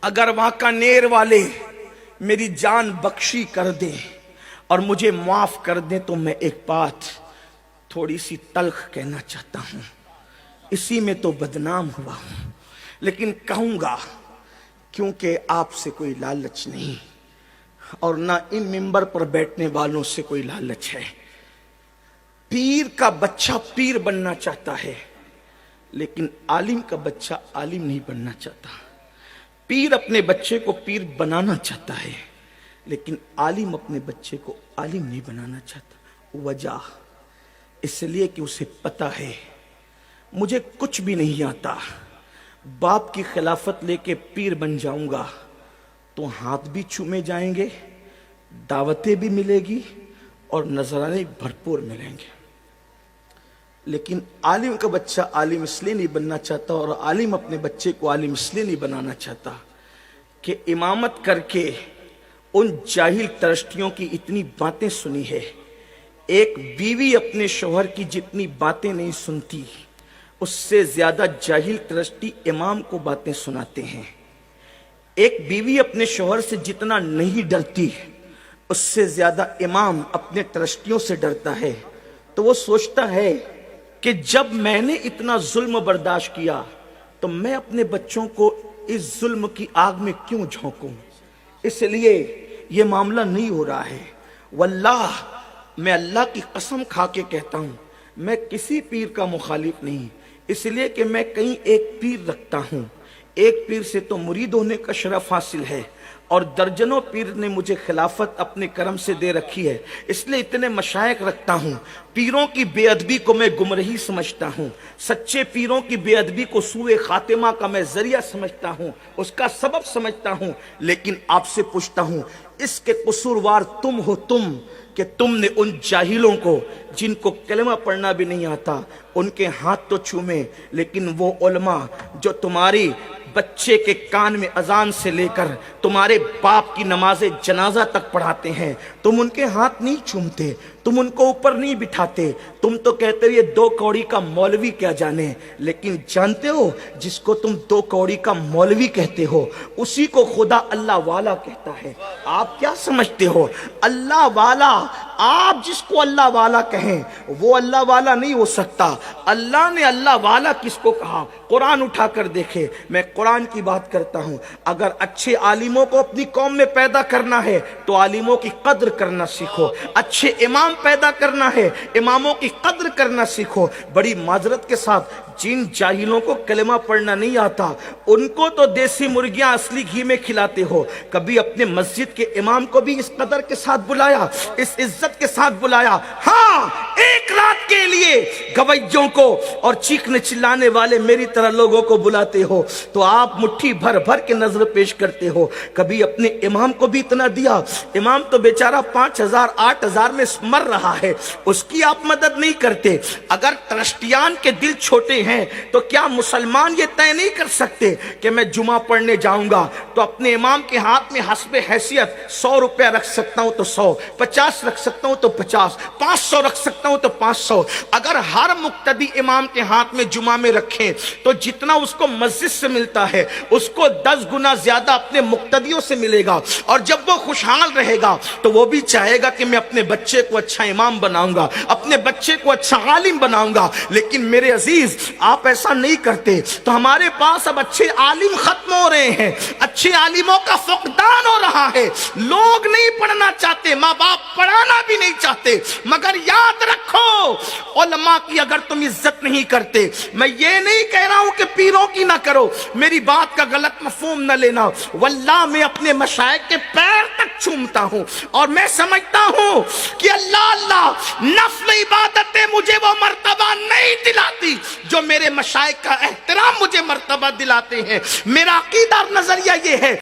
اگر واکانیر والے میری جان بخشی کر دیں اور مجھے معاف کر دیں تو میں ایک بات تھوڑی سی تلخ کہنا چاہتا ہوں، اسی میں تو بدنام ہوا ہوں، لیکن کہوں گا کیونکہ آپ سے کوئی لالچ نہیں اور نہ ان ممبر پر بیٹھنے والوں سے کوئی لالچ ہے۔ پیر کا بچہ پیر بننا چاہتا ہے لیکن عالم کا بچہ عالم نہیں بننا چاہتا۔ پیر اپنے بچے کو پیر بنانا چاہتا ہے لیکن عالم اپنے بچے کو عالم نہیں بنانا چاہتا۔ وجہ اس لیے کہ اسے پتا ہے مجھے کچھ بھی نہیں آتا، باپ کی خلافت لے کے پیر بن جاؤں گا تو ہاتھ بھی چومے جائیں گے، دعوتیں بھی ملے گی اور نذرانے بھرپور ملیں گے۔ لیکن عالم کا بچہ عالم اس لیے نہیں بننا چاہتا اور عالم اپنے بچے کو عالم اس لیے نہیں بنانا چاہتا کہ امامت کر کے ان جاہل ترشٹیوں کی اتنی باتیں سنی ہے۔ ایک بیوی اپنے شوہر کی جتنی باتیں نہیں سنتی اس سے زیادہ جاہل ترشٹی امام کو باتیں سناتے ہیں۔ ایک بیوی اپنے شوہر سے جتنا نہیں ڈرتی اس سے زیادہ امام اپنے ترشٹیوں سے ڈرتا ہے، تو وہ سوچتا ہے کہ جب میں نے اتنا ظلم برداشت کیا تو میں اپنے بچوں کو اس ظلم کی آگ میں کیوں جھونکوں، اس لیے یہ معاملہ نہیں ہو رہا ہے۔ واللہ میں اللہ کی قسم کھا کے کہتا ہوں میں کسی پیر کا مخالف نہیں، اس لیے کہ میں کہیں ایک پیر رکھتا ہوں، ایک پیر سے تو مرید ہونے کا شرف حاصل ہے اور درجنوں پیر نے مجھے خلافت اپنے کرم سے دے رکھی ہے، اس لیے اتنے مشائخ رکھتا ہوں۔ پیروں کی بے ادبی کو میں گمراہی سمجھتا ہوں، سچے پیروں کی بے ادبی کو سوء خاتمہ کا میں ذریعہ سمجھتا ہوں، اس کا سبب سمجھتا ہوں۔ لیکن آپ سے پوچھتا ہوں اس کے قصوروار تم ہو، تم کہ تم نے ان جاہلوں کو جن کو کلمہ پڑھنا بھی نہیں آتا ان کے ہاتھ تو چومے، لیکن وہ علماء جو تمہاری بچے کے کان میں اذان سے لے کر تمہارے باپ کی نماز جنازہ تک پڑھاتے ہیں، تم ان کے ہاتھ نہیں چومتے، تم ان کو اوپر نہیں بٹھاتے، تم تو کہتے ہو یہ 2 کوڑی کا مولوی کیا جانے۔ لیکن جانتے ہو جس کو تم 2 کوڑی کا مولوی کہتے ہو اسی کو خدا اللہ والا کہتا ہے۔ آپ کیا سمجھتے ہو اللہ والا؟ آپ جس کو اللہ والا کہیں وہ اللہ والا نہیں ہو سکتا۔ اللہ نے اللہ والا کس کو کہا؟ قرآن اٹھا کر دیکھے، میں قرآن کی بات کرتا ہوں۔ اگر اچھے عالموں کو اپنی قوم میں پیدا کرنا ہے تو عالموں کی قدر کرنا سیکھو، اچھے امام پیدا کرنا ہے اماموں کی قدر کرنا سیکھو۔ بڑی معذرت کے ساتھ جن جاہلوں کو کلمہ پڑھنا نہیں آتا ان کو تو دیسی مرغیاں اصلی گھی میں کھلاتے ہو، کبھی اپنے مسجد کے امام کو بھی اس قدر کے ساتھ بلایا، اس عزت کے ساتھ بلایا؟ ہاں، ایک رات کے لیے گویوں کو اور چیخنے چلانے والے میری طرح لوگوں کو بلاتے ہو تو آپ مٹھی بھر بھر کے نظر پیش کرتے ہو۔ کبھی اپنے امام کو بھی اتنا دیا؟ امام تو بیچارہ 5000 8000 میں مر رہا ہے، اس کی آپ مدد نہیں کرتے۔ اگر ترشتیان کے دل چھوٹے ہیں تو کیا مسلمان یہ طے نہیں کر سکتے کہ میں جمعہ پڑھنے جاؤں گا تو اپنے امام کے ہاتھ میں حسب حیثیت 100 روپیہ رکھ سکتا ہوں تو 100، 50 رکھ سکتا ہوں تو 50، 500 رکھ سکتا ہوں تو 500۔ اگر ہر مقتدی امام کے ہاتھ میں جمعہ میں رکھیں تو جتنا اس کو مسجد سے ملتا ہے اس کو 10 گنا زیادہ اپنے مقتدیوں سے ملے گا، اور جب وہ خوشحال رہے گا تو وہ بھی چاہے گا کہ میں اپنے بچے کو اچھا امام بناؤں گا، اپنے بچے کو اچھا عالم بناؤں گا۔ لیکن میرے عزیز آپ ایسا نہیں کرتے تو ہمارے پاس اب اچھے عالم ختم ہو رہے ہیں، اچھے عالموں کا فقدان ہو رہا ہے۔ لوگ نہیں پڑھنا چاہتے، ماں باپ پڑھانا بھی نہیں چاہتے، مگر یاد رکھو علماء کی اگر تم عزت نہیں کرتے، میں یہ نہیں کہہ رہا ہوں کہ پیروں کی نہ کرو، میری بات کا غلط مفہوم نہ لینا، واللہ میں اپنے مشائخ کے پیر تک چومتا ہوں اور میں سمجھتا ہوں کہ اللہ نفل عبادتیں مجھے وہ مرتبہ نہیں دلاتی جو میرے مشائخ کا احترام مجھے مرتبہ دلاتے ہیں۔ میرا عقیدہ اور نظریہ یہ ہے